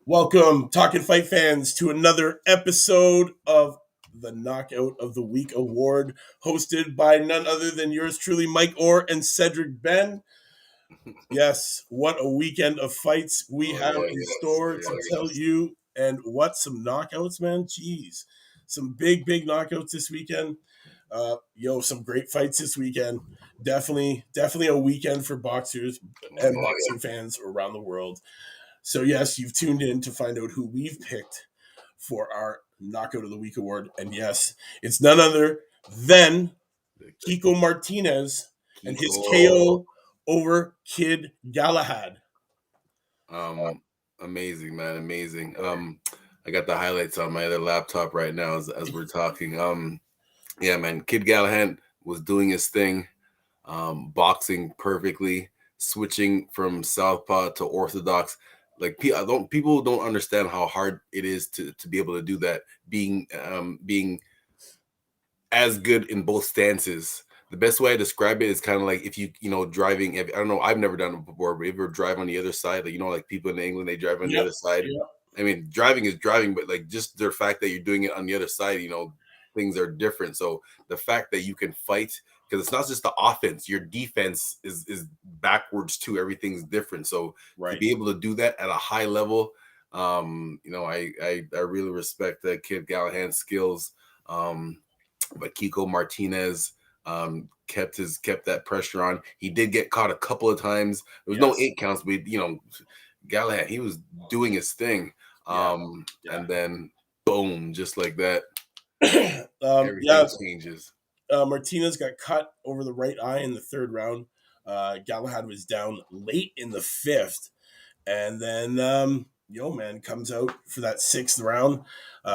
Welcome, Talkin' Fight fans, to another episode of the Knockout of the Week Award, hosted by none other than yours truly, Mike and Cedric Benn. Yes, what a weekend of fights we Oh have yeah, in yes, store to tell yes. you, and what some knockouts, man. Jeez, some big knockouts this weekend. Some great fights this weekend. Definitely a weekend for boxers and Oh boxing fans around the world. So, yes, you've tuned in to find out who we've picked for our Knockout of the Week award. And yes, it's none other than yeah. Kiko Martinez and his Kiko. KO over Kid Galahad. Um, amazing, man, amazing. I got the highlights on my other laptop right now as we're talking. Yeah, man, Kid Galahad was doing his thing, boxing perfectly, switching from southpaw to orthodox. Like people don't understand how hard it is to be able to do that. Being as good in both stances. The best way I describe it is kind of like if driving. I don't know. I've never done it before, but if you ever drive on the other side, like people in England, they drive on the Yep. other side. Yep. I mean, driving is driving, but like just the fact that you're doing it on the other side, things are different. So the fact that you can fight, because it's not just the offense, your defense is backwards too. Everything's different. So to Right. be able to do that at a high level, I really respect that Kid Galahad's skills. But Kiko Martinez kept that pressure on. He did get caught a couple of times. There was no Yes. 8 counts, but Galahad, he was doing his thing. Yeah. And then boom, just like that, Yeah. everything changes. Martinez got cut over the right eye in the third round. Galahad was down late in the fifth. And then, man comes out for that sixth round.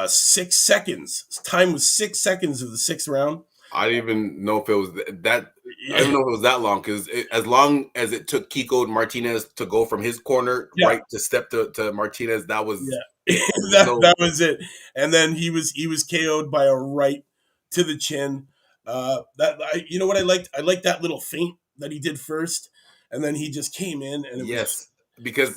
6 seconds. Time was 6 seconds of the sixth round. I didn't even know if it was that. I don't know if it was that long because as long as it took Kiko Martinez to go from his corner Yeah. right to step to Martinez, that was that was it. And then he was KO'd by a right to the chin. You know what I liked? I liked that little feint that he did first, and then he just came in, and it was just, because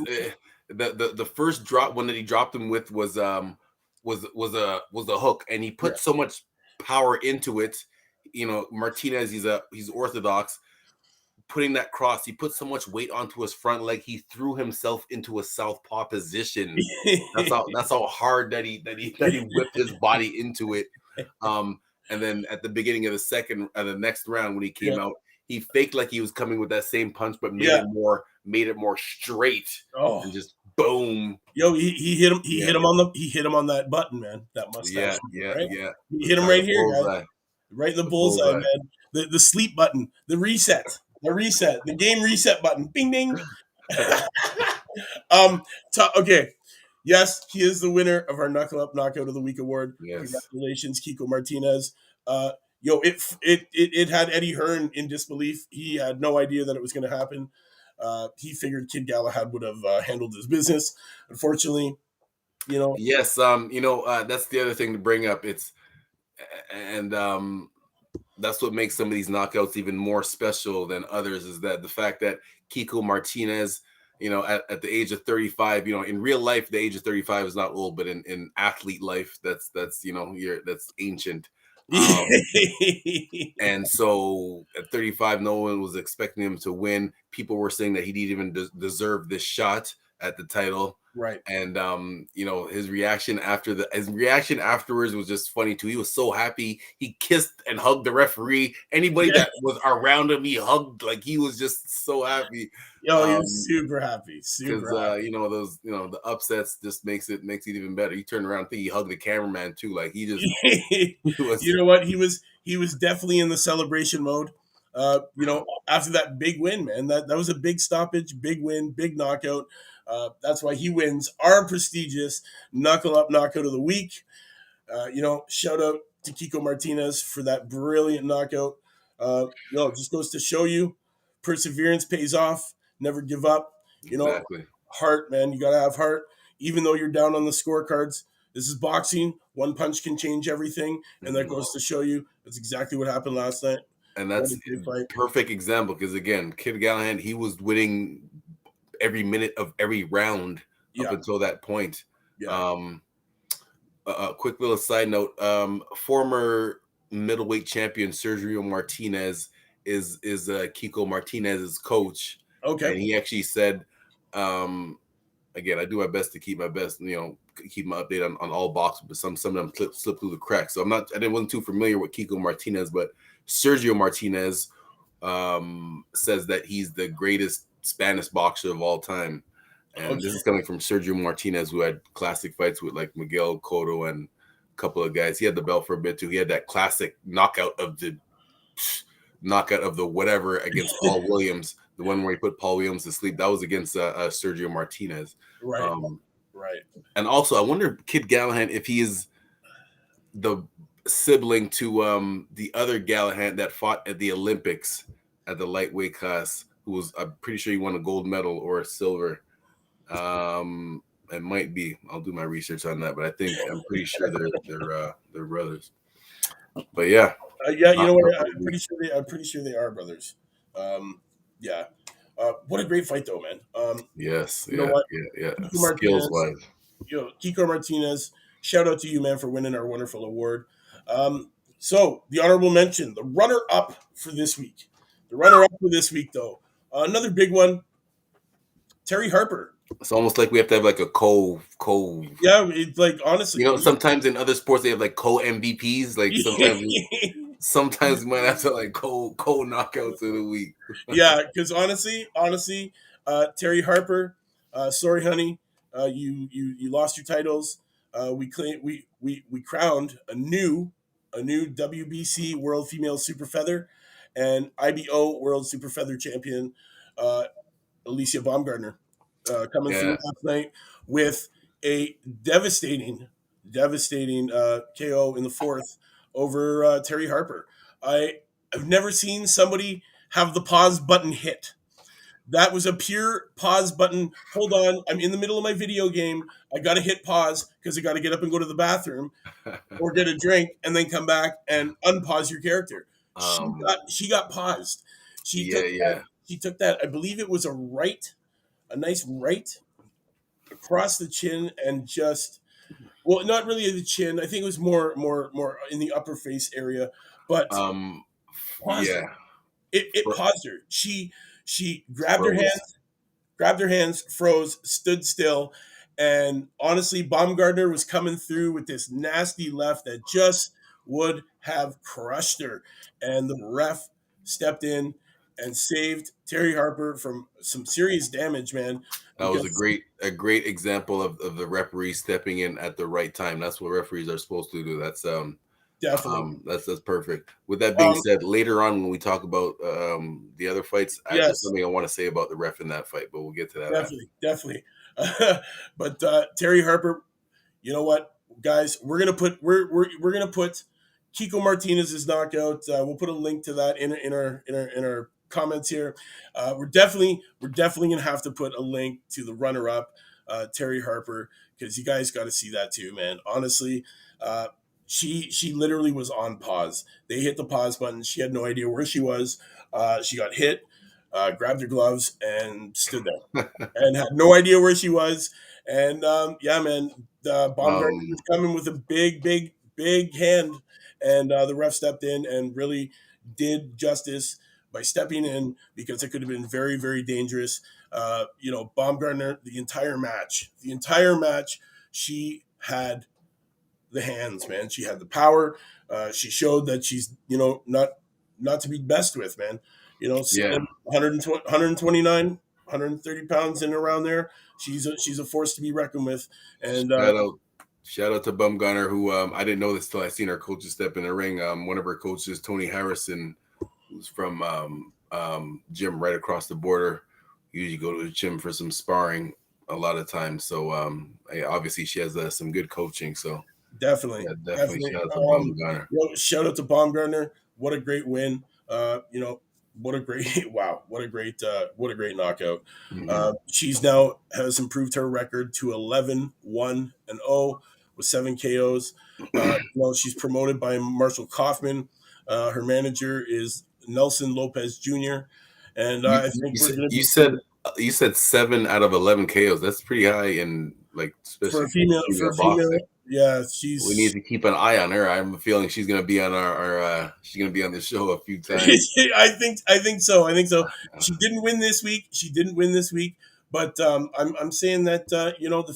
the first drop one that he dropped him with was a hook, and he put so much power into it. Martinez, he's orthodox. Putting that cross, he put so much weight onto his front leg. He threw himself into a southpaw position. That's how hard that he whipped his body into it. And then at the beginning of the next round when he came out, he faked like he was coming with that same punch, but made it more straight. And just boom. He hit him. He hit him on that button, man. That mustache. Yeah. He hit him right here, guys. Right in the bullseye, man. The sleep button, the reset, the game reset button. Bing, bing. Okay. Yes, he is the winner of our Knuckle Up Knockout of the Week award. Yes. Congratulations, Kiko Martinez. It had Eddie Hearn in disbelief. He had no idea that it was going to happen. He figured Kid Galahad would have handled his business. Unfortunately, Yes, that's the other thing to bring up. That's what makes some of these knockouts even more special than others, is that the fact that Kiko Martinez, at the age of 35, in real life, the age of 35 is not old, but in athlete life, that's ancient. And so at 35, no one was expecting him to win. People were saying that he didn't even deserve this shot at the title. Right. And his reaction afterwards was just funny too. He was so happy. He kissed and hugged the referee. Anybody that was around him, he hugged. Like, he was just so happy. He was super happy. Because those the upsets just makes it even better. He turned around, I think he hugged the cameraman too. Like, he just you know what? He was definitely in the celebration mode. After that big win, man. That was a big stoppage, big win, big knockout. That's why he wins our prestigious Knuckle Up Knockout of the Week. Shout out to Kiko Martinez for that brilliant knockout. Just goes to show you, perseverance pays off. Never give up. Exactly. Heart, man. You gotta have heart. Even though you're down on the scorecards, this is boxing. One punch can change everything, and that goes to show you that's exactly what happened last night. And that's a perfect example, because again, Kid Galahad, he was winning every minute of every round Yeah. up until that point. Yeah. A quick little side note: former middleweight champion Sergio Martinez is Kiko Martinez's coach, Okay. and he actually said, again, I do my best to keep my best, keep my update on all boxes, but some of them slip through the cracks. So wasn't too familiar with Kiko Martinez, but Sergio Martinez says that he's the greatest Spanish boxer of all time. And this Okay. is coming from Sergio Martinez, who had classic fights with like Miguel Cotto and a couple of guys. He had the belt for a bit too. He had that classic knockout of the whatever against Paul Williams, the one where he put Paul Williams to sleep. That was against Sergio Martinez. Right. Right. And also, I wonder, Kid Galahad, if he is the sibling to the other Galahad that fought at the Olympics at the lightweight class, who was, I'm pretty sure he won a gold medal or a silver. It might be. I'll do my research on that, but I'm pretty sure they're brothers. But yeah, yeah. You know what? I'm pretty sure they are brothers. Yeah. What a great fight, though, man. Yes. You know what? Yeah. Kiko Skills Martinez. wise. Kiko Martinez. Shout out to you, man, for winning our wonderful award. So the honorable mention, the runner-up for this week. The runner-up for this week, though, another big one. Terry Harper. It's almost like we have to have like a co. Yeah, it's like, honestly, sometimes in other sports they have like co MVPs. Like sometimes we might have to like co knockouts of the week. Yeah, because honestly, Terry Harper, sorry, honey, you lost your titles. We crowned a new WBC World Female Super Feather and IBO World Super Feather champion, Alicia Baumgartner, coming through last night with a devastating KO in the fourth over Terry Harper. I've never seen somebody have the pause button hit. That was a pure pause button. Hold on, I'm in the middle of my video game. I got to hit pause because I got to get up and go to the bathroom or get a drink and then come back and unpause your character. She got paused. She took that. I believe it was a nice right across the chin and just, well, not really the chin. I think it was more in the upper face area, but paused her. It paused her. She grabbed her hands, froze, stood still, and honestly, Baumgartner was coming through with this nasty left that just would have crushed her, and the ref stepped in and saved Terry Harper from some serious damage, man. That was a great example of the referee stepping in at the right time. That's what referees are supposed to do. That's definitely that's perfect. With that being said, later on when we talk about the other fights, there's something I want to say about the ref in that fight, but we'll get to that. Definitely. But Terry Harper, you know what, guys, we're gonna put Kiko Martinez's knockout. We'll put a link to that in our comments here. We're definitely gonna have to put a link to the runner-up, Terry Harper, because you guys got to see that too, man. Honestly, she literally was on pause. They hit the pause button. She had no idea where she was. She got hit, grabbed her gloves, and stood there, and had no idea where she was. And yeah, man, the Baumgartner was coming with a big hand, and the ref stepped in and really did justice by stepping in because it could have been very, very dangerous. Baumgartner, the entire match, she had the hands, man. She had the power. She showed that she's, not to be messed with, man. 120, 129, 130 pounds in around there. She's a force to be reckoned with. And shout out to Baumgartner, who I didn't know this till I seen her coaches step in the ring. One of her coaches, Tony Harrison, who's from gym right across the border. Usually go to the gym for some sparring a lot of times. So obviously she has some good coaching. So definitely. Shout out to Baumgartner. What a great win. What a great knockout. Mm-hmm. She's now has improved her record to 11-1-0 with 7 KOs. She's promoted by Marshall Kaufman. Her manager is Nelson Lopez Jr. And I think You said 7 out of 11 KOs. That's pretty high in like For a especially female, female boxing. yeah, We need she's. to keep an eye on her. I have a feeling she's gonna be on our she's gonna be on the show a few times. I think so. I think so. She didn't win this week. She didn't win this week, but I'm saying that the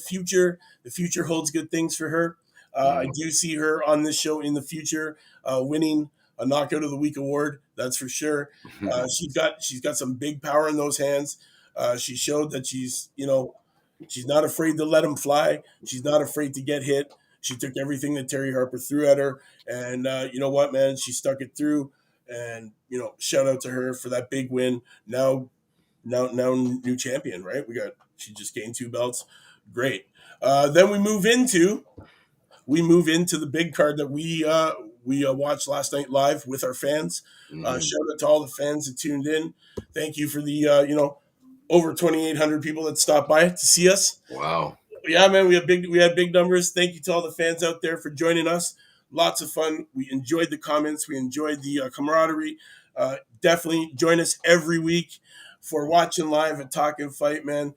future holds good things for her. I Mm, do see her on this show in the future, winning a knockout of the week award. That's for sure. She's got some big power in those hands. She showed that she's not afraid to let him fly. She's not afraid to get hit. She took everything that Terry Harper threw at her, and you know what, man? She stuck it through. And shout out to her for that big win. Now, new champion, right? She just gained 2 belts. Great. Then we move into the big card that we watched last night live with our fans. mm. Shout out to all the fans that tuned in. Thank you for the over 2,800 people that stopped by to see us. Wow. Yeah, man, we had big numbers. Thank you to all the fans out there for joining us. Lots of fun. We enjoyed the comments. We enjoyed the camaraderie. Definitely join us every week for watching live at Talkin' Fight, man.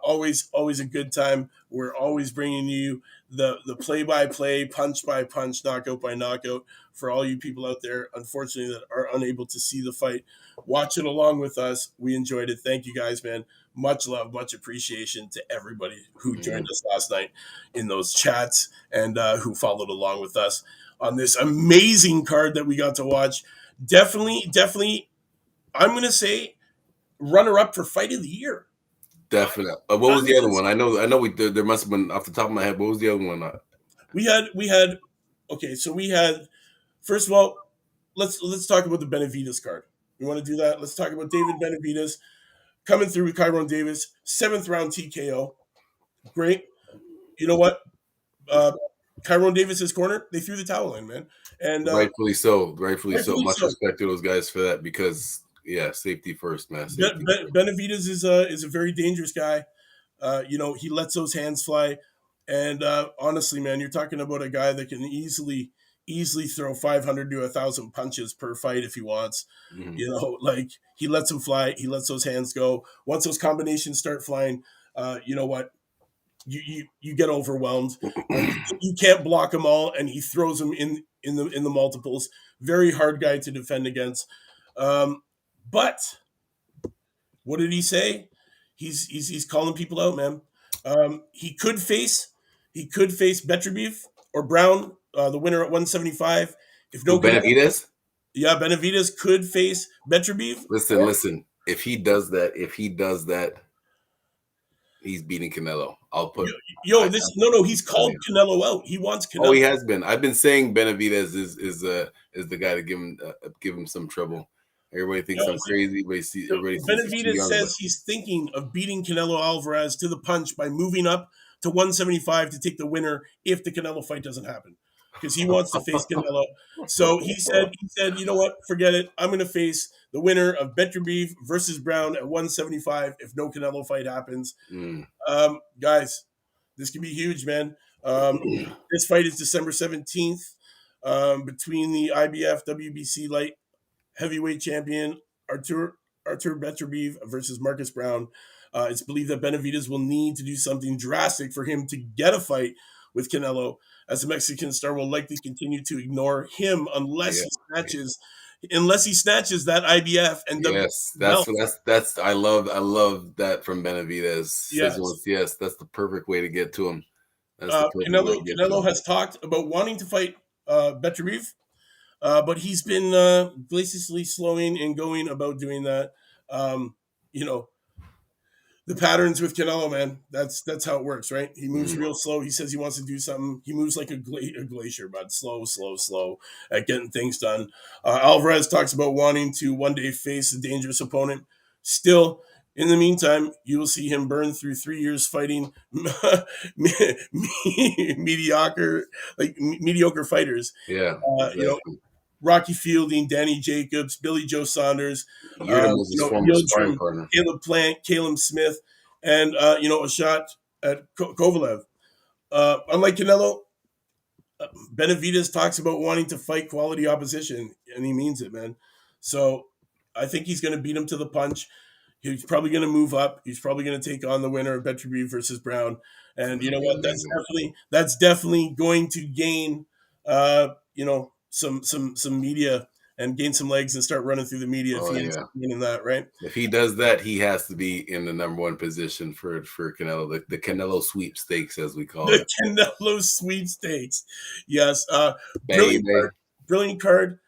Always a good time. We're always bringing you the play by play, punch by punch, knockout by knockout for all you people out there, unfortunately, that are unable to see the fight. Watch it along with us. We enjoyed it. Thank you guys, man. Much love, much appreciation to everybody who joined Mm. us last night in those chats and who followed along with us on this amazing card that we got to watch. Definitely, I'm going to say runner up for fight of the year. Definitely. What was I'm the other gonna one? I know there must have been off the top of my head. What was the other one? we had okay, so we had, first of all, let's talk about the Benavides card. You want to do that? Let's talk about David Benavides coming through with Kyron Davis, 7th round TKO. Great. You know what? Uh, Kyron Davis's corner, they threw the towel in, man, and Rightfully so. Rightfully so. rightfully Much so. respect to those guys for that because yeah, safety first, man. Safety first. Benavides is a very dangerous guy. He lets those hands fly, and honestly, man, you're talking about a guy that can easily throw 500 to 1,000 punches per fight if he wants. Mhm. Like he lets them fly. He lets those hands go. Once those combinations start flying, you know what? You get overwhelmed. You can't block them all, and he throws them in the multiples. Very hard guy to defend against. But what did he say? He's calling people out, man. He could face Beterbiev or Brown, the winner at 175. If Who no Canelo, Benavides? yeah, Benavides could face Beterbiev. Listen. If he does that, he's beating Canelo. I'll put. Yo, I, this no, he's I'm telling called you. Canelo out. He wants Oh, Canelo. he has been. I've been saying Benavides is the guy to give him some trouble. Everybody thinks I'm crazy. Everybody thinks he's too Benavides young, but says he's thinking of beating Canelo Alvarez to the punch by moving up to 175 to take the winner if the Canelo fight doesn't happen, because he wants to face Canelo. So he said, you know what? Forget it. I'm going to face the winner of Beterbiev versus Brown at 175 if no Canelo fight happens. mm, Guys, this can be huge, man. This fight is December 17th, between the IBF WBC light heavyweight champion Artur Beterbiev versus Marcus Brown. It's believed that Benavides will need to do something drastic for him to get a fight with Canelo, as the Mexican star will likely continue to ignore him unless yeah. he snatches that IBF and Yes, WBC that's belt. that's I love that from Benavidez. Says Yes. yes, that's the perfect way to get to him. That's the perfect way to get to Canelo him. has talked about wanting to fight Beterbiev, but he's been graciously slowing and going about doing that. You know, the patterns with Canelo, man. That's how it works, right? He moves Mm, real slow. He says he wants to do something. He moves like a glacier, but slow at getting things done. Alvarez talks about wanting to one day face a dangerous opponent. Still, in the meantime, you will see him burn through 3 years fighting mediocre fighters. yeah, Uh, you know, exactly. Rocky Fielding, Danny Jacobs, Billy Joe Saunders, Yildirim was his former sparring Yildirim, partner. Caleb Plant, Caleb Smith, and a shot at Kovalev. Unlike Canelo, Benavides talks about wanting to fight quality opposition, and he means it, man. So I think he's going to beat him to the punch. He's probably going to move up. He's probably going to take on the winner of Beterbiev versus Brown. And Which you will know be what? amazing. That's definitely going to gain, some media and gain some legs and start running through the media if Oh he ends yeah. up winning that, right? If he does that, he has to be in the number one position for Canelo, the Canelo sweepstakes, as we call The it. Canelo sweepstakes. Yes. Baby. Brilliant card.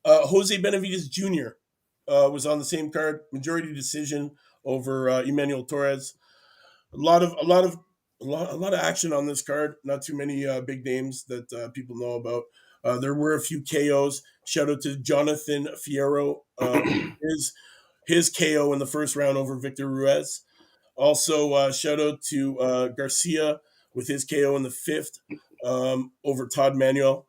Jose Benavides Jr. Was on the same card, majority decision over Emmanuel Torres. A lot of action on this card. Not too many big names that people know about. There were a few KOs. Shout out to Jonathan Fierro, his KO in the first round over Victor Ruiz. Also, shout out to Garcia with his KO in the fifth over Todd Manuel.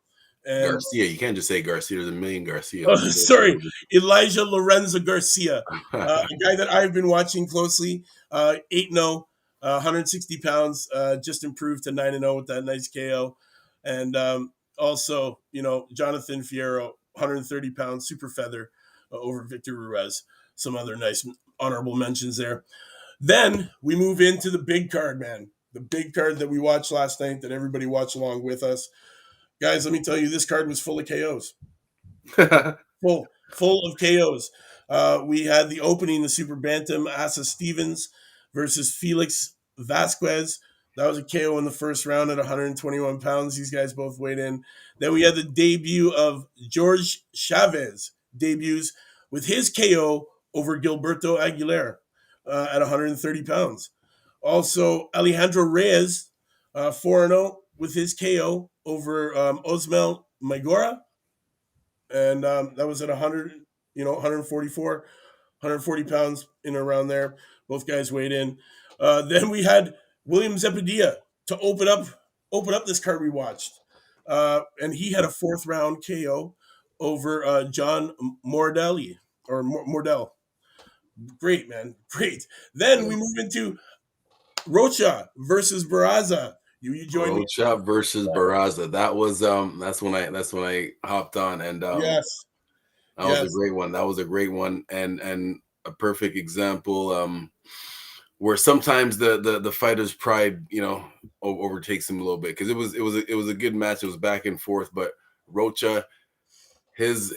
And Garcia. You can't just say Garcia. There's a million Garcias. sorry, Elijah Lorenzo Garcia, a guy that I've been watching closely. 8-0, 160 pounds, just improved to 9-0 with that nice KO. And also, Jonathan Fierro, 130 pounds, super feather over Victor Ruiz. Some other nice honorable mentions there. Then we move into the big card, man. The big card that we watched last night that everybody watched along with us. Guys, let me tell you, this card was full of KOs. Full of KOs. We had the opening, the super bantam, Asa Stevens versus Felix Vasquez. That was a KO in the first round at 121 pounds. These guys both weighed in. Then we had the debut of George Chavez debuts with his KO over Gilberto Aguilera at 130 pounds. Also, Alejandro Reyes, 4-0 with his KO over Osmel Maigora, and that was at 100, 144, 140 pounds in and around there. Both guys weighed in. Then we had William Zepadia to open up this card we watched, and he had a fourth round KO over John Mordelli or Mordell. Great, man, great. Then we move into Rocha versus Barraza. You joined me. Rocha versus Barraza. That's when I hopped on, and Yes, that was a yes, great one. That was a great one, and a perfect example where sometimes the fighter's pride, overtakes him a little bit, because it was a good match. It was back and forth, but Rocha, his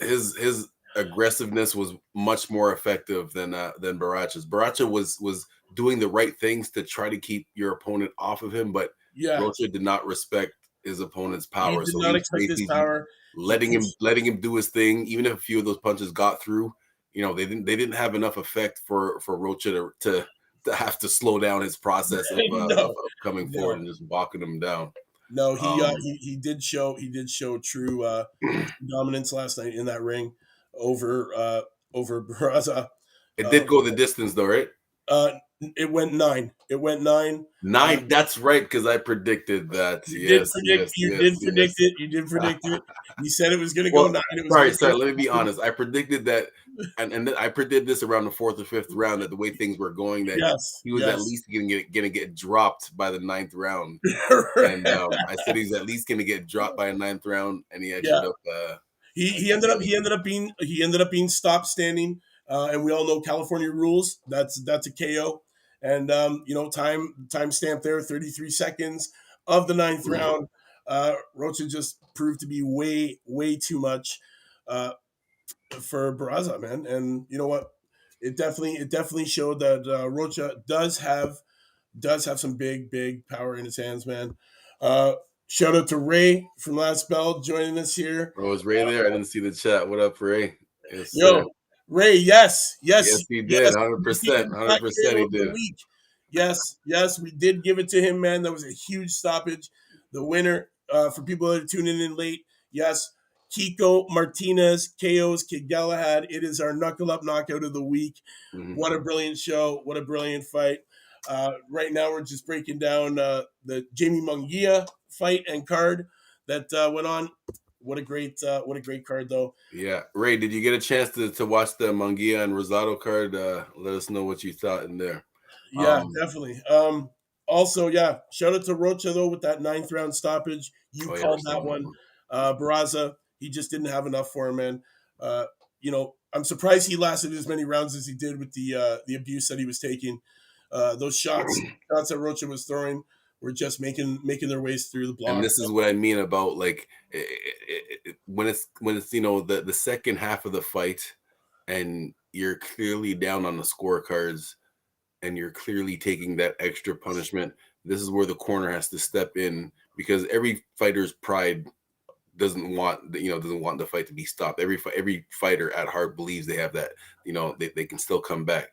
aggressiveness was much more effective than Baracha's. Baracha was doing the right things to try to keep your opponent off of him, but yeah. Rocha did not respect his opponent's He power, did so he not was expect his basically power. He letting him pushed. letting him do his thing. Even if a few of those punches got through, they didn't have enough effect for Rocha to have to slow down his process of No, coming forward no, and just walking him down. no. He Um, he did show true dominance last night in that ring over Barraza. it Uh, did go the distance though, right? uh, it went 9. It went 9. Nine. That's right, because I predicted that. You did Yes, predict. yes, You yes, did predict yes. it. You did predict it. You said it was going to go Well, 9. It was sorry, going to sorry. go. Let me be honest. I predicted that, and then I predicted this around the fourth or fifth round, that the way things were going, that Yes, he was at yes. least gonna get dropped by the ninth round. And I said he's at least gonna get dropped by a ninth round, and he Yeah. ended up. He ended up being stopped standing, and we all know California rules. That's a KO, and time stamp there, 33 seconds of the ninth round. Rocha just proved to be way too much for Barraza, man. And you know what? It definitely showed that Rocha does have some big power in his hands, man. Uh, Shout out to Ray from Last Bell joining us here. I was Ray there. I didn't see the chat. What up, Ray? Yes, sir. Yo, Ray, yes, Yes, yes, he did. yes. 100%. Black 100%. KO He of the did. week. Yes, yes, we did give it to him, man. That was a huge stoppage. The winner, for people that are tuning in late, yes, Kiko Martinez KOs Kid Galahad. It is our Knuckle Up Knockout of the week. Mhm. What a brilliant show. What a brilliant fight. Right now, we're just breaking down the Jamie Munguia fight and card that went on. What a great card, though. Yeah, Ray, did you get a chance to watch the Munguia and Rosado card? Let us know what you thought in there. Yeah, definitely. Also, yeah, shout out to Rocha though with that ninth round stoppage. You Oh yeah, I called saw that that one. one. Barraza, he just didn't have enough for him, man. I'm surprised he lasted as many rounds as he did with the abuse that he was taking. Those shots that Rocha was throwing were just making their ways through the block. And this is what I mean about like when it's the second half of the fight, and you're clearly down on the scorecards, and you're clearly taking that extra punishment. This is where the corner has to step in, because every fighter's pride doesn't want the fight to be stopped. Every fighter at heart believes they have that, they can still come back.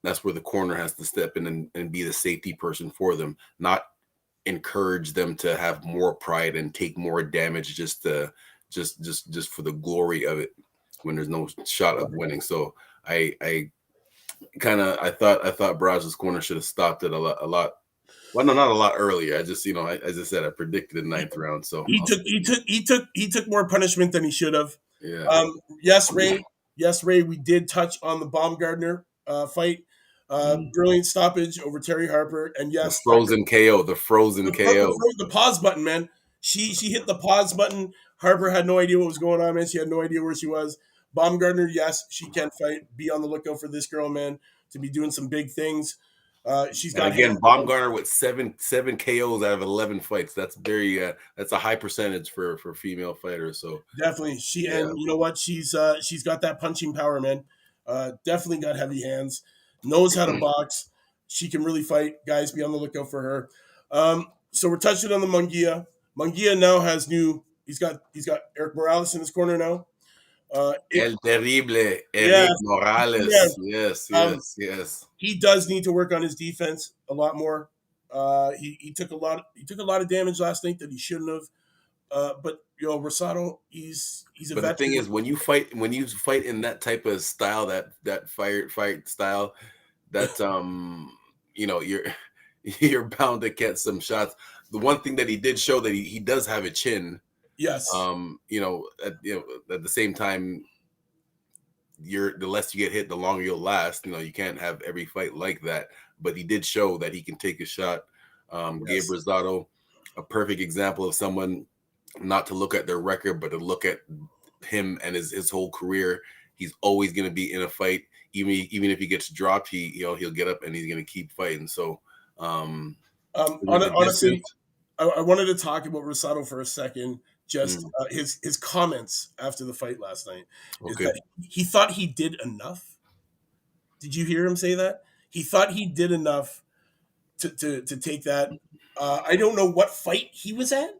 That's where the corner has to step in and be the safety person for them, not encourage them to have more pride and take more damage just for the glory of it when there's no shot of winning. So I thought Braz's corner should have stopped it a lot. Well, no, not a lot earlier. I just, as I said, I predicted the 9th round. So he took more punishment than he should have. Yeah. Yes, Ray. We did touch on the Baumgardner fight. Brilliant stoppage over Terry Harper, and yes, the frozen KO. The pause button, man. She hit the pause button. Harper had no idea what was going on, man. She had no idea where she was. Baumgardner, yes, she can fight. Be on the lookout for this girl, man, to be doing some big things. She's got Baumgardner with seven KOs out of 11 fights. That's that's a high percentage for female fighters. So definitely and you know what? She's got that punching power, man. Definitely got heavy hands. Knows how to box. She can really fight. Guys, be on the lookout for her. So we're touching on the Munguia. Munguia now has he's got Eric Morales in his corner now. El terrible Eric Morales. Yes. He does need to work on his defense a lot more. He took a lot of damage last night that he shouldn't have. But Rosado, he's a but veteran. The thing is, when you fight in that type of style, that fight style, that you're bound to get some shots. The one thing that he did show that he does have a chin. Yes. At the same time, the less you get hit, the longer you'll last. You can't have every fight like that. But he did show that he can take a shot. Gabe Rosado, a perfect example of someone not to look at their record, but to look at him and his whole career. He's always going to be in a fight, even if he gets dropped. He'll get up and he's going to keep fighting. So, honestly, I wanted to talk about Rosado for a second. Just his comments after the fight last night. Okay. Is that he thought he did enough. Did you hear him say that? He thought he did enough to take that. I don't know what fight he was at,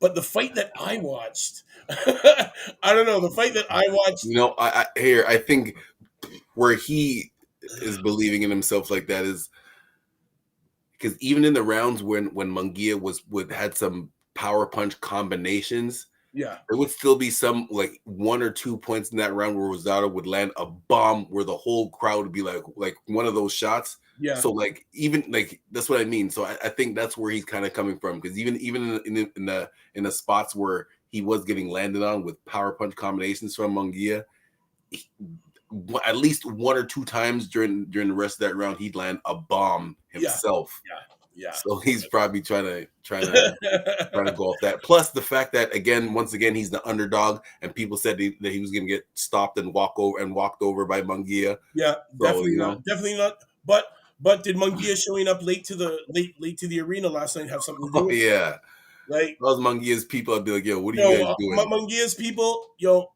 but the fight that I watched, I don't know, the fight that I watched. I think where he is believing in himself like that is because even in the rounds when Munguia had some power punch combinations, there would still be some like 1 or 2 points in that round where Rosado would land a bomb where the whole crowd would be like one of those shots. Yeah. So even that's what I mean. So I think that's where he's kind of coming from, because even in the spots where he was getting landed on with power punch combinations from Munguia, at least 1 or 2 times during the rest of that round, he'd land a bomb himself. Yeah. So he's probably trying to go off that. Plus the fact that once again he's the underdog, and people said that he was going to get stopped and walked over by Munguia. Yeah, so, definitely not. But did Munguia showing up late to the arena last night have something to do with it? Yeah. Like those Munguia's people, I'd be like, yo, what are you guys doing? Munguia's people,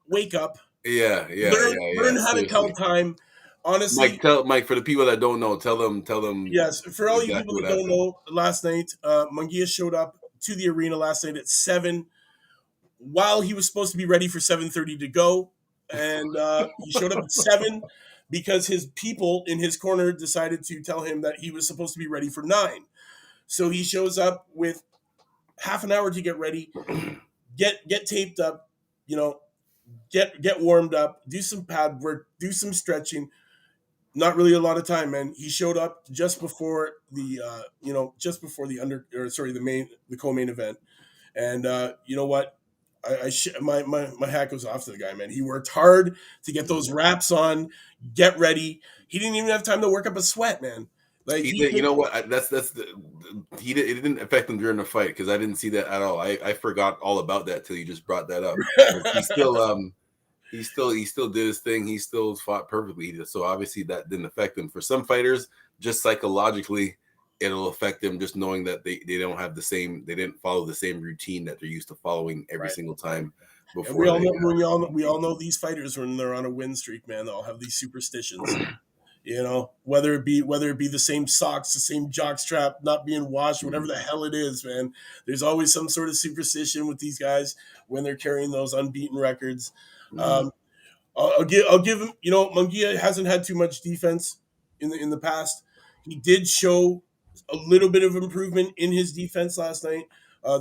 wake up. Yeah. Learn how to count time. Honestly, Mike, for the people that don't know, tell them. Yes, for all you people that don't know, last night, Munguia showed up to the arena last night at 7, while he was supposed to be ready for 7:30 to go, and he showed up at 7 because his people in his corner decided to tell him that he was supposed to be ready for 9. So he shows up with half an hour to get ready, get taped up, get warmed up, do some pad work, do some stretching. Not really a lot of time, man. He showed up just before the co-main event, and you know what? My hat goes off to the guy, man. He worked hard to get those wraps on, get ready. He didn't even have time to work up a sweat, man. Like you know what? It didn't affect him during the fight, because I didn't see that at all. I forgot all about that till you just brought that up. he still did his thing. He still fought perfectly. So obviously that didn't affect him. For some fighters, just psychologically, it'll affect them just knowing that they don't have the same, they didn't follow the same routine that they're used to following every Right. single time And we before all they know we all know these fighters when they're on a win streak, man. They all have these superstitions. Whether it be the same socks, the same jock strap not being washed, whatever the hell it is, man. There's always some sort of superstition with these guys when they're carrying those unbeaten records. Mhm. Um, I'll give him. Munguia hasn't had too much defense in the past. He did show a little bit of improvement in his defense last night.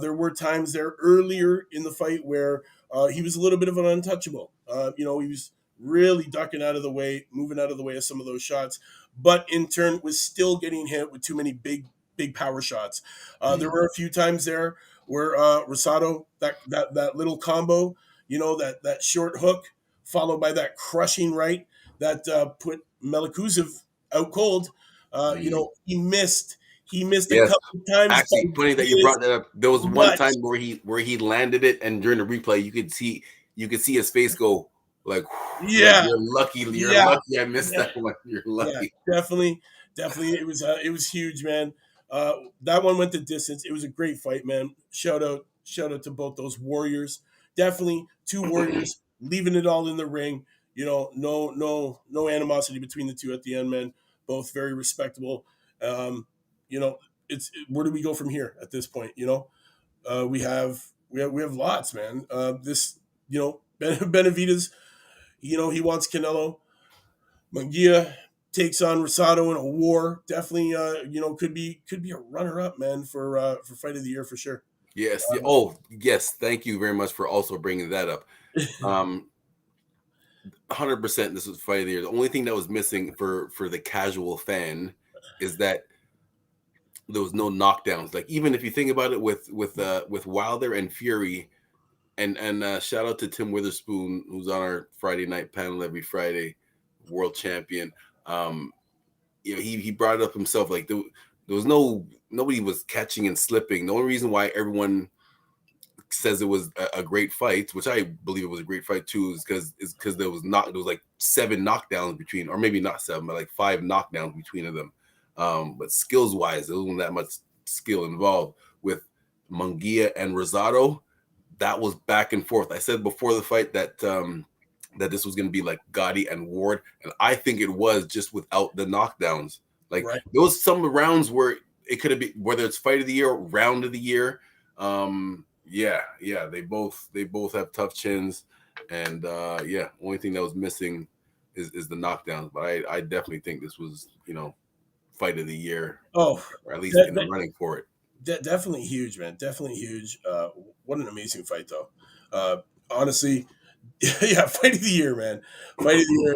There were times there earlier in the fight where he was a little bit of an untouchable. He was really ducking out of the way, moving out of the way of some of those shots, but in turn was still getting hit with too many big power shots. There Mhm. were a few times there where Rosado, that little combo, that short hook followed by that crushing right that put Melikuzev out cold. Mhm. He missed. He missed a Yes. couple of times, but Actually, funny that you brought that up. There was one clutch. time where he landed it, and during the replay, you could see his face go like, like Yeah, you're yeah, lucky I missed yeah. that one. You're Yeah, lucky. definitely. It was huge, man. That one went the distance. It was a great fight, man. Shout out to both those warriors. Definitely two warriors leaving it all in the ring. No animosity between the two at the end, man. Both very respectable. Um, you know, it's where do we go from here at this point? We have lots, man. Benavides. He wants Canelo. Munguia takes on Rosado in a war. Definitely, could be a runner up, man, for fight of the year for sure. Yes. Yeah. Oh, yes. Thank you very much for also bringing that up. 100%. This was fight of the year. The only thing that was missing for the casual fan is that there was no knockdowns. Like even if you think about it, with Wilder and Fury, and shout out to Tim Witherspoon, who's on our Friday night panel every Friday, world champion. Um, he brought it up himself. Like there was nobody was catching and slipping. The only reason why everyone says it was a great fight, which I believe it was a great fight too, is because there was like 7 knockdowns between, or maybe not 7, but like 5 knockdowns between of them. But skills wise, there wasn't that much skill involved with Munguia and Rosado. That was back and forth. I said before the fight that this was going to be like Gotti and Ward, and I think it was just without the knockdowns. Like Right. there was some rounds where it could have been, whether it's fight of the year or round of the year. Yeah, they both have tough chins, and yeah, only thing that was missing is the knockdowns. But I definitely think this was fight of the year, Oh, or at least in the that, running for it. definitely huge, man. Definitely huge. What an amazing fight, though. Honestly, yeah, fight of the year, man. Fight of the year.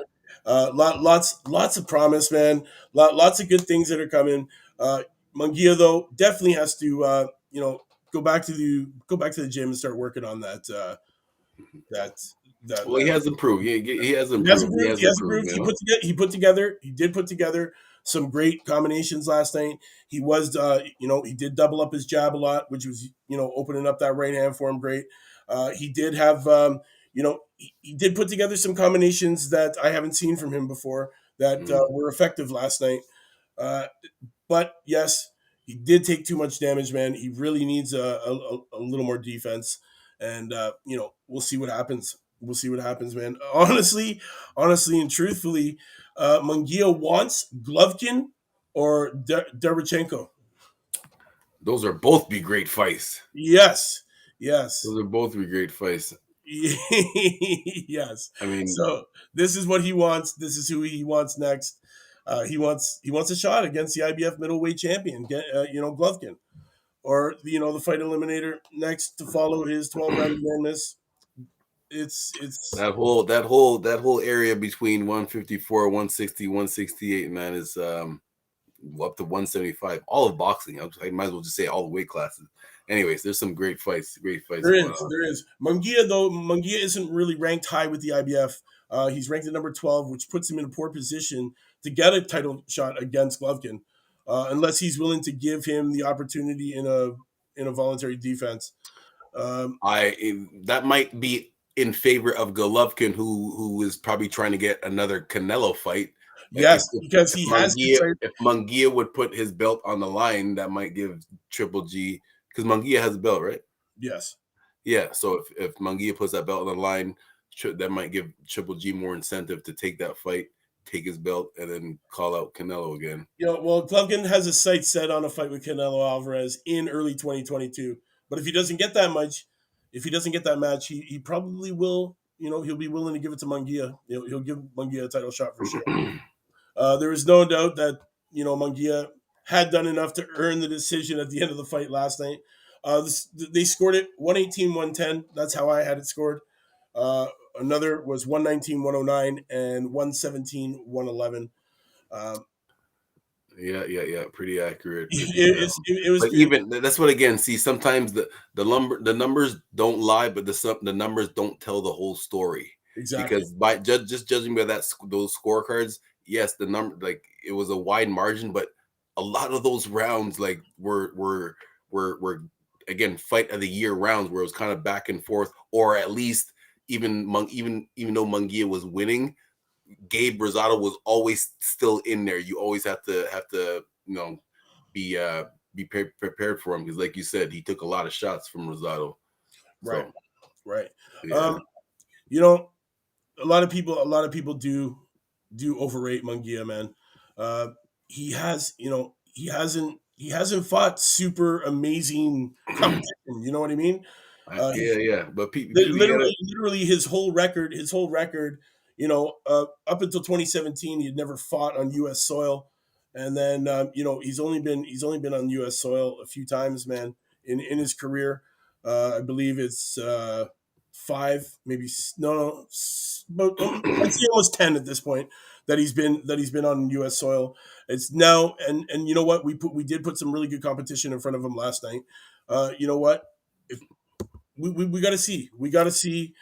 Lots of promise, man. Lots of good things that are coming. Munguia though definitely has to go back to the gym and start working on that that Well, he that has improved. He has He has improved. He improved. has He has improved. improved. He did put together some great combinations last night. He did double up his jab a lot, which was opening up that right hand for him. Great. He did have he did put together some combinations that I haven't seen from him before that Mhm. were effective last night. Uh, but yes, he did take too much damage, man. He really needs a little more defense, and we'll see what happens. We'll see what happens, man. Honestly, and truthfully, Munguia wants Glovkin or Derevchenko. Those are both be great fights. Yes, yes. Those are both be great fights. Yes. I mean, So this is what he wants. This is who he wants next. He wants a shot against the IBF middleweight champion, Glovkin, or the fight eliminator next to follow his 12 round unanimous. It's that whole area between 154, 160, 168, man, is up to 175. All of boxing. I might as well just say all the weight classes. Anyways, there's some great fights there going is on. there is Munguia isn't really ranked high with the IBF. He's ranked at number 12, which puts him in a poor position to get a title shot against Glovkin, unless he's willing to give him the opportunity in a voluntary defense. Um, That might be in favor of Golovkin, who is probably trying to get another Canelo fight. Yes, because he has considered. If Munguia would put his belt on the line, that might give Triple G, because Munguia has a belt, right? Yes. Yeah. So if Munguia puts that belt on the line, that might give Triple G more incentive to take that fight, take his belt, and then call out Canelo again. Well, Golovkin has his sights set on a fight with Canelo Alvarez in early 2022. But if he doesn't get that much, if he doesn't get that match, he probably will. He'll be willing to give it to Munguia. He'll give Munguia a title shot for sure. There is no doubt that Munguia had done enough to earn the decision at the end of the fight last night. They scored it 118-110. That's how I had it scored. Another was 119-109 and 117-111. Yeah. Pretty accurate. It was. But even that's what, again, see, sometimes the numbers don't lie, but the numbers don't tell the whole story. Exactly. Because by just judging by those scorecards, yes, the number, like, it was a wide margin, but a lot of those rounds, like, were again, fight of the year rounds where it was kind of back and forth, or at least even though Munguia was winning, Gabe Rosado was always still in there. You always have to be prepared for him, because, like you said, he took a lot of shots from Rosado. Right. So, right. yeah. A lot of people do overrate Munguia, man. He hasn't fought super amazing competition. You know what I mean? But literally his whole record, up until 2017, he had never fought on U.S. soil, and then he's only been on U.S. soil a few times, man, in his career. I believe it's five, maybe no, but I'd say almost 10 at this point that he's been on U.S. soil. It's now, and you know what, we did put some really good competition in front of him last night. You know what? If we got to see. We got to see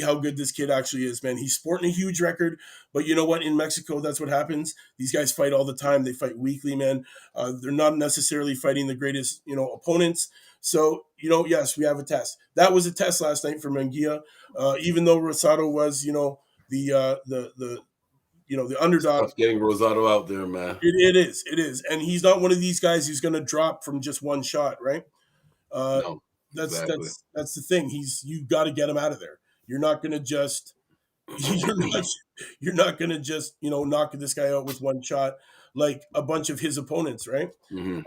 how good this kid actually is, man. He's sporting a huge record, but you know what? In Mexico, that's what happens. These guys fight all the time. They fight weekly, man. They're not necessarily fighting the greatest, opponents. So, yes, we have a test. That was a test last night for Munguia. Even though Rosado was, the underdog. Tough getting Rosado out there, man. It is, and he's not one of these guys who's going to drop from just one shot, right? No, That's exactly. that's the thing. You got to get him out of there. You're not going to just you're not going to just knock this guy out with one shot like a bunch of his opponents, right? Mm-hmm.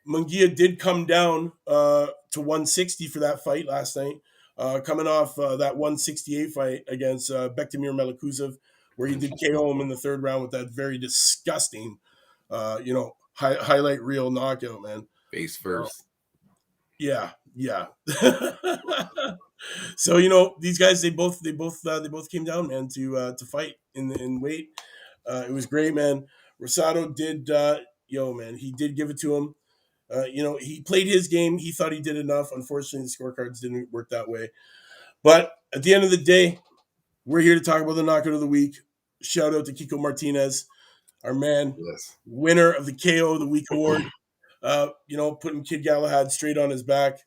Munguia did come down to 160 for that fight last night, coming off that 168 fight against Bektemir Melikuzov, where he did KO him in the third round with that very disgusting, highlight reel knockout, man. Face first. Yeah. So these guys, they both came down, man, to fight in weight. It was great, man. Rosado did, man, he did give it to him. He played his game. He thought he did enough. Unfortunately, the scorecards didn't work that way. But at the end of the day, we're here to talk about the knockout of the week. Shout out to Kiko Martinez, our man, Yes. winner of the KO of the week award. Putting Kid Galahad straight on his back,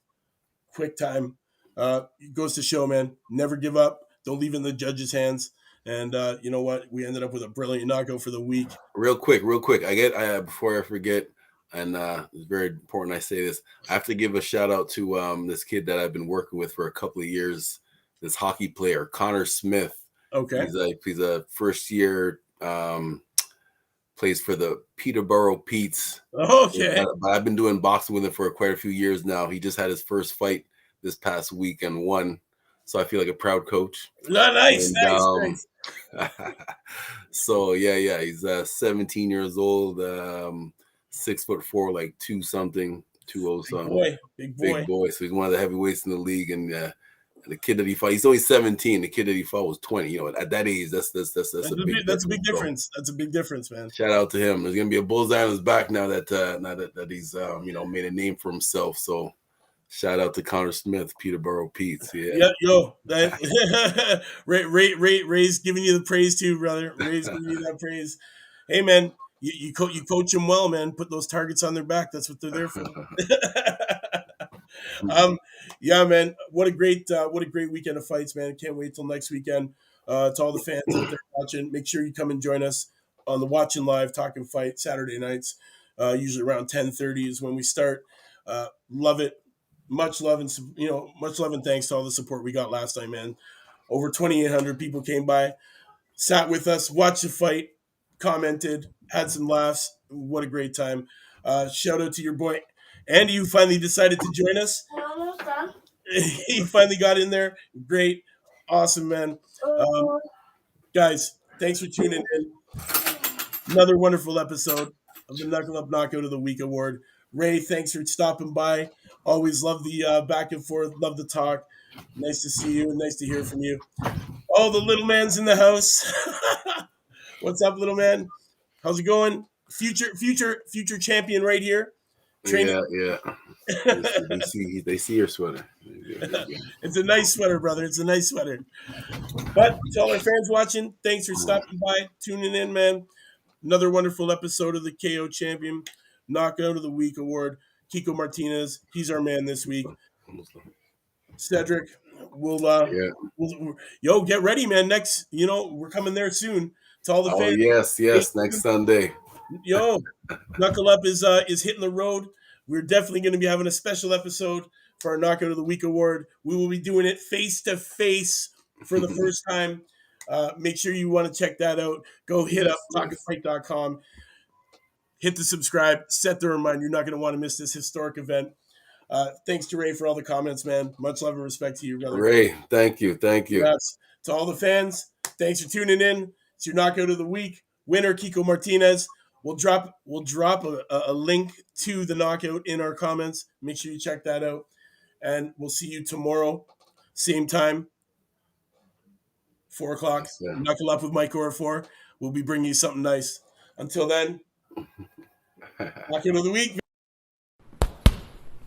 quick time. It goes to show, man, never give up. Don't leave it in the judges' hands. And you know what? We ended up with a brilliant knockout for the week. Real quick. Before I forget, and it's very important I say this, I have to give a shout out to this kid that I've been working with for a couple of years, this hockey player, Connor Smith. Okay. He's a first year, plays for the Peterborough Petes. Okay. But I've been doing boxing with him for quite a few years now. He just had his first fight this past week and won. So I feel like a proud coach. Nice. So yeah, he's 17 years old, 6'4", like 2-something, 2-0-something. Big boy. So he's one of the heavyweights in the league, and the kid that he fought, he's only 17. The kid that he fought was 20. At that age, that's a big difference. That's a big difference, man. Shout out to him. There's gonna be a bullseye on his back now that he's made a name for himself. So shout out to Connor Smith, Peterborough Petes. Yeah. Ray's giving you the praise too, brother. Ray's giving you that praise. Hey, man, you coach them well, man. Put those targets on their back. That's what they're there for. um, yeah, man. What a great weekend of fights, man. Can't wait till next weekend. To all the fans out there watching, make sure you come and join us on the Watching Live Talking Fight Saturday nights. Usually around 10:30 is when we start. Love it. Much love and much love and thanks to all the support we got last time, man. Over 2,800 people came by, sat with us, watched the fight, commented, had some laughs. What a great time. Shout out to your boy Andy, who finally decided to join us. He finally got in there. Great. Awesome, man. Guys, thanks for tuning in. Another wonderful episode of the Knuckle Up Knockout of the Week Award. Ray, thanks for stopping by. Always love the back and forth. Love the talk. Nice to see you and nice to hear from you. Oh, the little man's in the house. What's up, little man? How's it going? Future champion right here. Training. Yeah. They see your sweater. It's a nice sweater, brother. It's a nice sweater. But to all our fans watching, thanks for stopping by, tuning in, man. Another wonderful episode of the KO Champion Knockout of the Week Award. Kiko Martinez, he's our man this week. Cedric, we'll get ready, man. Next, we're coming there soon. To all the fans. Yes, next Sunday. Yo, Knuckle Up is hitting the road. We're definitely going to be having a special episode for our Knockout of the Week Award. We will be doing it face to face for the first time. Make sure you want to check that out. Go hit up talkinfight.com. Hit the subscribe. Set the reminder. You're not going to want to miss this historic event. Thanks to Ray for all the comments, man. Much love and respect to you, brother. Ray, thank you. Congrats. To all the fans, thanks for tuning in. It's your Knockout of the Week. Winner, Kiko Martinez. We'll drop a link to the knockout in our comments. Make sure you check that out. And we'll see you tomorrow, same time, 4 o'clock. Yes, Knuckle Up with Mike or 4. We'll be bringing you something nice. Until then, Knockout of the Week.